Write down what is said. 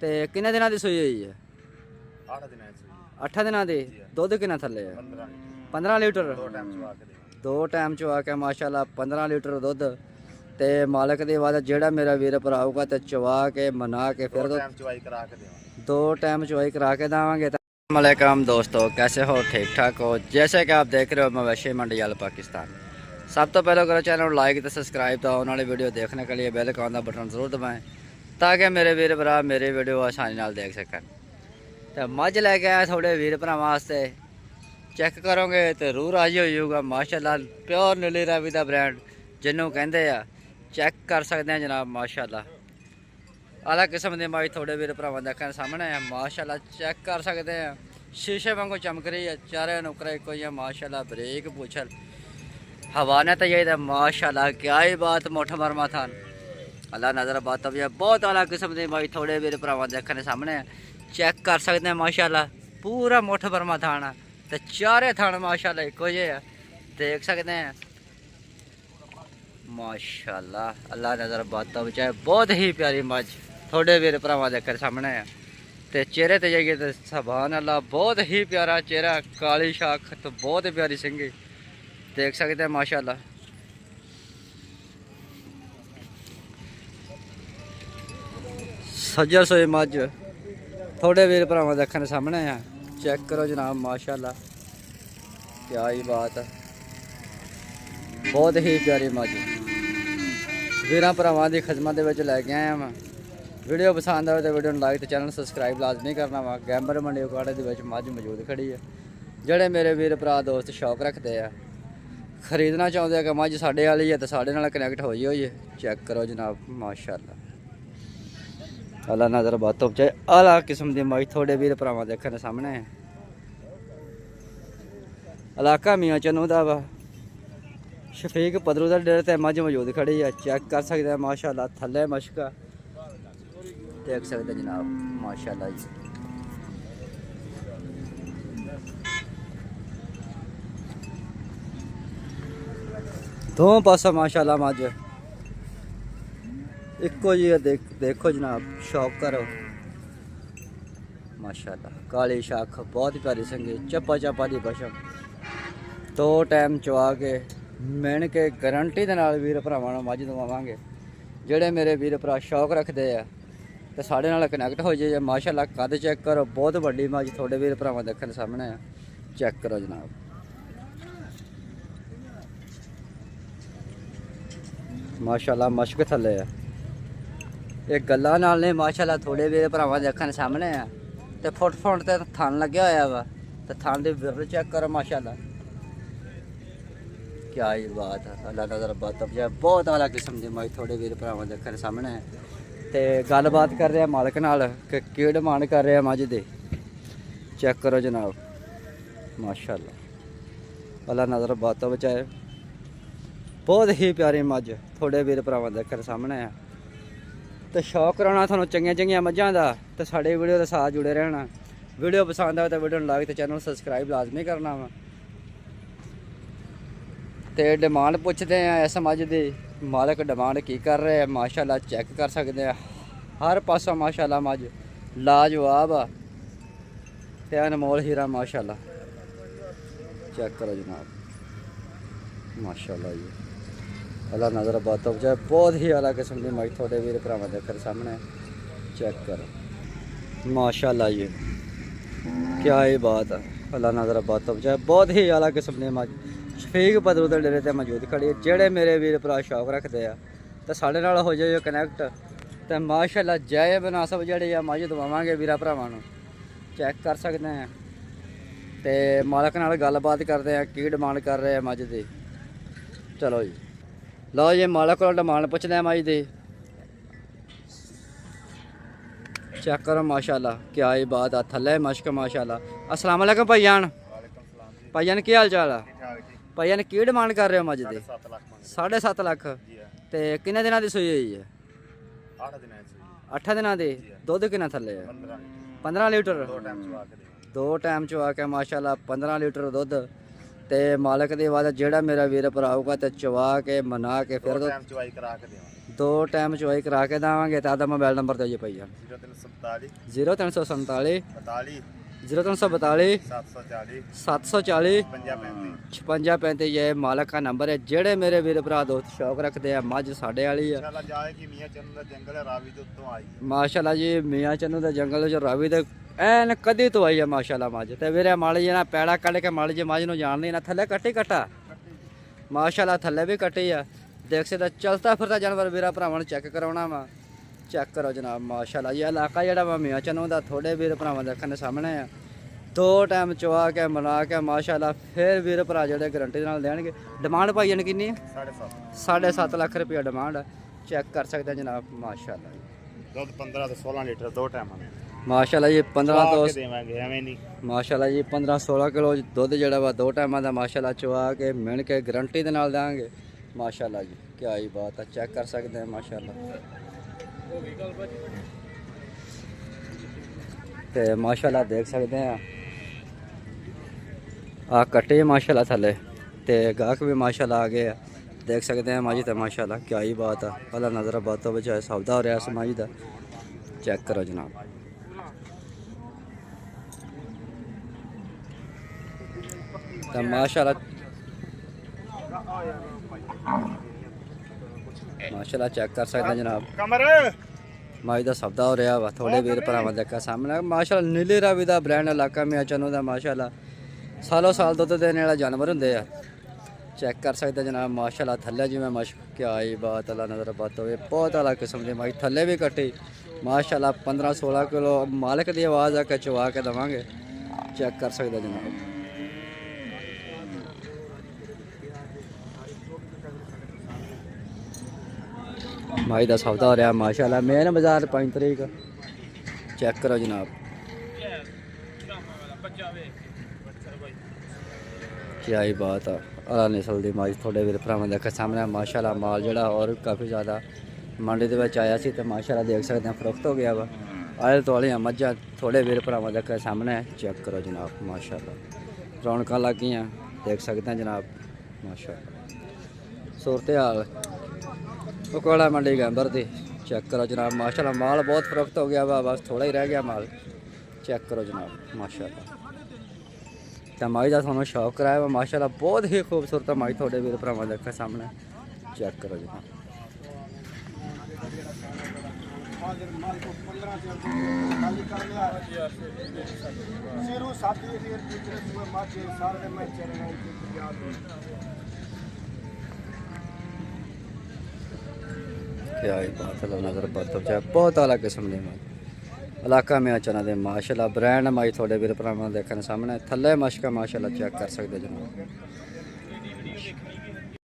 ਤੇ ਕਿੰਨੇ ਦਿਨਾਂ ਦੀ ਸੂਈ ਹੋਈ ਹੈ? 8 ਦਿਨਾਂ ਦੀ ਸੂਈ। 8 ਦਿਨਾਂ ਦੀ। ਦੁੱਧ ਕਿੰਨਾ ਥੱਲੇ ਹੈ? 15 ਲੀਟਰ। 15 ਲੀਟਰ। 2 ਟਾਈਮ ਚਵਾ ਕੇ ਦੇ। 2 ਟਾਈਮ ਚਵਾ ਕੇ ਮਾਸ਼ਾਅੱਲਾ 15 ਲੀਟਰ ਦੁੱਧ। ਤੇ ਮਾਲਕ ਦੀ ਆਵਾਜ਼ ਜਿਹੜਾ ਮੇਰਾ ਵੀਰ ਭਰਾ ਆਊਗਾ ਤੇ ਚਵਾ ਕੇ ਮਨਾ ਕੇ ਫਿਰ 2 ਟਾਈਮ ਚਵਾਈ ਕਰਾ ਕੇ ਦੇਵਾਂਗੇ। 2 टाइम चुवाई करा के देंगे। अस्सलामुअलैकुम दोस्तों, कैसे हो? ठीक ठाक हो? जैसे कि आप देख रहे हो मवेशी मंडियाल पाकिस्तान। सब तो पहले करो चैनल लाइक तो सब्सक्राइब तो आने वाली वीडियो देखने के लिए बेल आइकन का बटन जरूर दबाएं ताकि मेरे वीर भरा मेरी वीडियो आसानी नाल देख सकन। तो मझ लैके आया थोड़े वीर भरा वास्ते, चेक करोगे तो रूह राजी हो जाऊगा। माशाअल्लाह प्योर नीली रावी का ब्रांड जिन्हों कहते हैं, चेक कर सकते हैं जनाब। माशाअल्लाह अलग किस्म की माई थोड़े वीर भरावां देखने सामने है। माशाअल्लाह चेक कर सकते हैं, शीशे वांगू चमक रही है। चारे नुकरे इको ही है माशाअल्लाह। ब्रेक पूछल हवाने तो यही था माशाअल्लाह। क्या ही बात मोटा मरमा था अल्लाह नजर बात अब बहुत अलग किस्म की माई थोड़े वीर भरावां देखने सामने है। चेक कर सकते हैं माशाअल्लाह पूरा मोटा मरमा थाना तो चारे थान माशाअल्लाह इको ही है, देख सकते हैं माशाअल्लाह। अल्लाह नजर बात अब बहुत ही प्यारी मझ थोड़े वीर भरावां देखने सामने है। तो चेहरे ते जाइए तो सुभान अल्लाह बहुत ही प्यारा चेहरा, काली शाख तो बहुत ही प्यारी सिंगी, देख सकते हैं माशाअल्लाह। सज्जर सोई मझ थोड़े वीर भरावां देखने सामने है। चेक करो जनाब माशाअल्लाह, क्या ही बात है, बहुत ही प्यारी मझ वीर भरावां की खिदमत लैके आया मैं। वीडियो पसंद आए तो वीडियो लाइक तो चैनल सबसक्राइब लाजमी करना वा। गैंबर मंडी उकाड़े मझ मौजूद खड़ी है। जोड़े मेरे वीर भरा दोस्त शौक रखते हैं, खरीदना चाहते हैं कि मझ साढ़े वाली है तो साढ़े नाल कनैक्ट हो है। चेक करो जनाब माशाअल्लाह। अल्लाह नजर बातों चाहे आला किस्म की मझ थोड़े वीर भरावां देखने सामने है। इलाका मियाँ चनू का वा, शफीक पदरू का डेरे ते मझ मौजूद खड़ी है। चेक कर सकते हैं माशाअल्लाह। थले मशका देख सकते हैं जनाब माशाअल्लाह जी। दो पासा माशाअल्लाह मझ इको जी है। देखो जनाब, शौक करो माशाअल्लाह। काली शाख बहुत प्यारी संगी, चप्पा चप्पा की पशम 2 टाइम चवा के मिन के गारंटी के नाल वीर भरावां मझ दवावांगे। जेड़े मेरे वीर भरा शौक रखते हैं तो साढ़े नाल कनैक्ट हो जाए माशाअल्लाह। कद चेक करो, बहुत वड्डी मझ थोड़े वीर भरावां देखने सामने है। चेक करो जनाब माशाअल्लाह। मशक थले है, एक गल्लां नाल नहीं माशाअल्लाह। थोड़े वीर भरावां देखने सामने है तो फुट फुट ते थन लग्या होया वा, तो थन दी विर चेक करो माशाअल्लाह। क्या ही बात है, अल्लाह नजर बात अब बहुत आला किस्म की मझ थोड़े वीर भरावां देखने सामने है। तो गलबात कर रहे हैं मालक नाल कि की डिमांड कर रहे हैं मझ दे। चेक करो जनाब माशाअल्लाह। अल्लाह नजर बातों बचाए, बहुत ही प्यारी मझ थोड़े वीर भरावां देखने सामने है। तो शौक कराना थोड़ा चंगिया चंगिया मझां दा तो साड़ी वीडियो के साथ जुड़े रहना। वीडियो पसंद आए तो वीडियो लाइक तो चैनल सबसक्राइब लाजमी करना वा। तो डिमांड पूछते हैं इस मझ की, मालक डिमांड की कर रहे हैं माशाअल्लाह। चेक कर सकते हैं हर पासों माशाअल्लाह मझ लाजवाब आ ते अनमोल हीरा माशाअल्लाह। चेक करो जनाब माशाअल्लाह जी। अल्लाह नजर बातों चाहे बहुत ही अलग किस्म की मझ थोड़े वीर भरावां देखने सामने। चेक करो माशाअल्लाह जी, क्या ही बात है। अल्लाह नजर बातों चाहे बहुत ही अलग किस्म की मझ शफीक पदरू के डेरे ते मौजूद खड़ी है। जेड़े मेरे वीर भरा शौक रखते हैं तो साढ़े नाल हो जाए कनैक्ट तो माशाअल्लाह जय मुनासब जेह्ड़ी है मझ दवावांगे वीरा भरावां नूं। चेक कर सकते हैं तो मालक नाल गलबात करते हैं की डिमांड कर रहे हैं मझ दी। चलो जी लो जी मालक को डिमांड पुछदे हैं मझ दी। चेक करो माशाअल्लाह, क्या ही बात है। थले मशक माशाअल्लाह। अस्सलाम वालेकुम भाईजान। भाईजान की हाल चाल है? भाईजान की डिमांड कर रहे हो मझ दी? 7.5 लाख। तो किन्ने दिनों की सूई हुई है? 8 दिनों की। दुध किन्ना थले है? 15 लीटर। 2 टाइम चवा के माशाअल्लाह 15 लीटर दुध। तो मालक की आवाज़ जेड़ा मेरा वीर भरा आऊगा तो चवा के मना के फिर ਦੋ ਟਾਈਮ ਚੋਈ ਕਰਾ ਕੇ ਦੇਵਾਂਗੇ ਤਾਂ ਆਦਾ ਮੋਬਾਈਲ ਨੰਬਰ ਤੇ ਜੀ ਪਈਆ 0347 0347 42 0342 740 740 55 5635 ਇਹ ਮਾਲਕ ਦਾ ਨੰਬਰ ਹੈ। ਜਿਹੜੇ ਮੇਰੇ ਵੀਰ ਭਰਾ ਦੋਸਤ ਸ਼ੌਕ ਰੱਖਦੇ ਆ ਮੱਝ ਸਾਡੇ ਵਾਲੀ ਆ ਇਨਸ਼ਾਅੱਲਾ ਜਾਏਗੀ ਮੀਆਂ ਚੰਨ ਦਾ ਜੰਗਲ ਹੈ ਰਾਵੀ ਦੇ ਉੱਤੋਂ ਆਈ ਹੈ। ਮਾਸ਼ਾਅੱਲਾ ਜੀ ਮੀਆਂ ਚੰਨੂ ਦੇ ਜੰਗਲ ਵਿੱਚ ਰਾਵੀ ਦੇ ਐਨ ਕਦੀ ਤੋਂ ਆਈ ਆ ਮਾਸ਼ਾਅੱਲਾ ਮੱਝ ਤੇ ਵੀਰੇ ਮਾੜੀ ਜੀ ਨਾ ਪੈੜਾ ਕੱਢ ਕੇ ਮਾੜੀ ਜੀ ਮੱਝ ਨੂੰ ਜਾਣਦੀ ਨਾ ਥੱਲੇ ਕੱਟੀ ਕੱਟਾ ਮਾਸ਼ਾਅੱਲਾ ਥੱਲੇ ਵੀ ਕੱਟੀ ਆ ਦੇਖ ਸਕਦੇ ਚਲਦਾ ਫਿਰਦਾ ਜਾਨਵਰ ਵੀਰਾ ਭਰਾਵਾਂ ਨੂੰ ਚੈੱਕ ਕਰਾਉਣਾ ਵਾ ਚੈੱਕ ਕਰੋ ਜਨਾਬ ਮਾਸ਼ਾਅੱਲਾ ਇਹ ਇਲਾਕਾ ਜਿਹੜਾ ਵਾ ਮੀਆਂ ਚੰਨੂ ਦਾ ਥੋੜੇ ਵੀਰ ਭਰਾਵਾਂ ਦੇਖਣ ਦੇ ਸਾਹਮਣੇ ਆ ਦੋ ਟਾਈਮ ਚਵਾ ਕੇ ਮਨਾ ਕੇ ਮਾਸ਼ਾਅੱਲਾ ਫਿਰ ਵੀਰ ਭਰਾ ਜਿਹੜੇ ਗਰੰਟੀ ਦੇ ਨਾਲ ਦੇਣਗੇ। ਡਿਮਾਂਡ ਭਾਈ ਜਾਨ ਕਿੰਨੀ ਹੈ 7.5 7.5 ਲੱਖ ਰੁਪਏ ਡਿਮਾਂਡ ਚੈੱਕ ਕਰ ਸਕਦੇ ਆ ਜਨਾਬ ਮਾਸ਼ਾਅੱਲਾ ਦੁੱਧ 15 ਤੋਂ 16 ਲੀਟਰ ਦੋ ਟਾਈਮਾਂ ਦੇ ਮਾਸ਼ਾਅੱਲਾ ਜੀ 15 ਤੋਂ ਦੇਵਾਂਗੇ ਐਵੇਂ ਨਹੀਂ। ਮਾਸ਼ਾਅੱਲਾ ਜੀ 15-16 ਕਿਲੋ ਦੁੱਧ ਜਿਹੜਾ ਵਾ ਦੋ ਟਾਈਮਾਂ ਦਾ ਮਾਸ਼ਾਅੱਲਾ ਚਵਾ ਕੇ ਮਿਣ ਕੇ ਗਰੰਟੀ ਦੇ ਨਾਲ ਦਾਂਗੇ ਮਾਸ਼ਾਅੱਲਾ ਜੀ ਕੀ ਹੀ ਬਾਤ ਹੈ ਚੈੱਕ ਕਰ ਸਕਦੇ ਆ ਮਾਸ਼ਾਅੱਲਾ ਤੇ ਮਾਸ਼ਾਅੱਲਾ ਦੇਖ ਸਕਦੇ ਆ ਆ ਕੱਟੇ ਮਾਸ਼ਾਅੱਲਾ ਥੱਲੇ ਤੇ ਗਾਹਕ ਵੀ ਮਾਸ਼ਾਅੱਲਾ ਆ ਗਏ ਆ ਦੇਖ ਸਕਦੇ ਆ ਮਾਜੀ ਤੇ ਮਾਸ਼ਾਅੱਲਾ ਕੀ ਹੀ ਬਾਤ ਆ ਅੱਲਾ ਨਜ਼ਰ ਬਾਤੋਂ ਬਚਾਏ ਸੌਦਾ ਹੋ ਰਿਹਾ ਇਸ ਮਾਜੀ ਦਾ ਚੈੱਕ ਕਰੋ ਜਨਾਬ ਤਾਂ ਮਾਸ਼ਾਅੱਲਾ ਮਾਸ਼ਾਅੱਲਾ ਚੈੱਕ ਕਰ ਸਕਦੇ ਆ ਜਨਾਬ ਕਮਰ ਮਾਈ ਦਾ ਸੌਦਾ ਹੋ ਰਿਹਾ ਵਾ ਥੋੜੇ ਵੀਰ ਭਰਾਵਾਂ ਦੇ ਕਾ ਸਾਹਮਣੇ ਮਾਸ਼ਾਅੱਲਾ ਨੀਲੇ ਰਾਵੀ ਦਾ ਬ੍ਰਾਂਡ ਇਲਾਕਾ ਮੀਆਂ ਚੰਨੂ ਦਾ ਮਾਸ਼ਾਅੱਲਾ ਸਾਲੋ ਸਾਲ ਦੁੱਧ ਦੇਣ ਵਾਲਾ ਜਾਨਵਰ ਹੁੰਦੇ ਆ ਚੈੱਕ ਕਰ ਸਕਦੇ ਜਨਾਬ ਮਾਸ਼ਾਅੱਲਾ ਥੱਲੇ ਜਿਵੇਂ ਮਸ਼ਕ ਕੀ ਆਈ ਬਾਤ ਅੱਲਾ ਨਜ਼ਰ ਬਾਤ ਹੋਵੇ ਬਹੁਤ ਅਲੱਗ ਕਿਸਮ ਦੀ ਮਾਈ ਥੱਲੇ ਵੀ ਕੱਟੀ ਮਾਸ਼ਾਅੱਲਾ 15-16 ਕਿਲੋ ਮਾਲਕ ਦੀ ਆਵਾਜ਼ ਆ ਕੇ ਚਵਾ ਕੇ ਦਵਾਂਗੇ ਚੈੱਕ ਕਰ ਸਕਦੇ ਜਨਾਬ ਮਾਈ ਦਾ ਸੌਦਾ ਹੋ ਰਿਹਾ ਮਾਸ਼ਾਅੱਲਾ ਮੇਨ ਬਾਜ਼ਾਰ 5 ਤਰੀਕ ਚੈੱਕ ਕਰੋ ਜਨਾਬ ਕੀ ਆਈ ਬਾਤ ਆ ਅਲਾ ਨਸਲ ਦੀ ਮਾਈ ਤੁਹਾਡੇ ਵੀਰ ਭਰਾਵਾਂ ਦੇ ਸਾਹਮਣੇ ਮਾਸ਼ਾਅੱਲਾ ਮਾਲ ਜਿਹੜਾ ਔਰ ਕਾਫੀ ਜ਼ਿਆਦਾ ਮੰਡੀ ਦੇ ਵਿੱਚ ਆਇਆ ਸੀ ਤੇ ਮਾਸ਼ਾਅੱਲਾ ਦੇਖ ਸਕਦੇ ਆ ਫਰੋਖਤ ਹੋ ਗਿਆ ਵਾ ਆਲੇ ਦੁਆਲੇ ਮੱਝਾਂ ਥੋੜੇ ਵੀਰ ਭਰਾਵਾਂ ਦੇ ਸਾਹਮਣੇ ਚੈੱਕ ਕਰੋ ਜਨਾਬ ਮਾਸ਼ਾਅੱਲਾ ਰੌਣਕਾਂ ਲੱਗ ਗਈਆਂ ਦੇਖ ਸਕਦੇ ਆ ਜਨਾਬ ਮਾਸ਼ਾਅੱਲਾ ਸੂਰਤ ਹਾਲ ਪਕੌੜਾ ਮੰਡੀ ਗੰਬਰ ਦੀ ਚੈੱਕ ਕਰੋ ਜਨਾਬ ਮਾਸ਼ਾਅੱਲਾ ਮਾਲ ਬਹੁਤ ਫਰੋਖਤ ਹੋ ਗਿਆ ਵਾ ਬਸ ਥੋੜਾ ਹੀ ਰਹਿ ਗਿਆ ਮਾਲ ਚੈੱਕ ਕਰੋ ਜਨਾਬ ਮਾਸ਼ਾਅੱਲਾ ਤਾਂ ਮਾਈ ਦਾ ਤੁਹਾਨੂੰ ਸ਼ੌਕ ਕਰਾਇਆ ਵਾ ਮਾਸ਼ਾਅੱਲਾ ਬਹੁਤ ਹੀ ਖੂਬਸੂਰਤ ਮਾਈ ਤੁਹਾਡੇ ਵੀਰ ਭਰਾਵਾਂ ਦੇ ਸਾਹਮਣੇ ਚੈੱਕ ਕਰੋ ਜਨਾਬ क्या ही बात है नज़र बात बहुत अलग किस्म के इलाका में चना दे माशाअल्लाह ब्रांड माई थोड़े वीर भरावां देखने सामने थले मशका माशाअल्लाह चेक कर सकते जनाब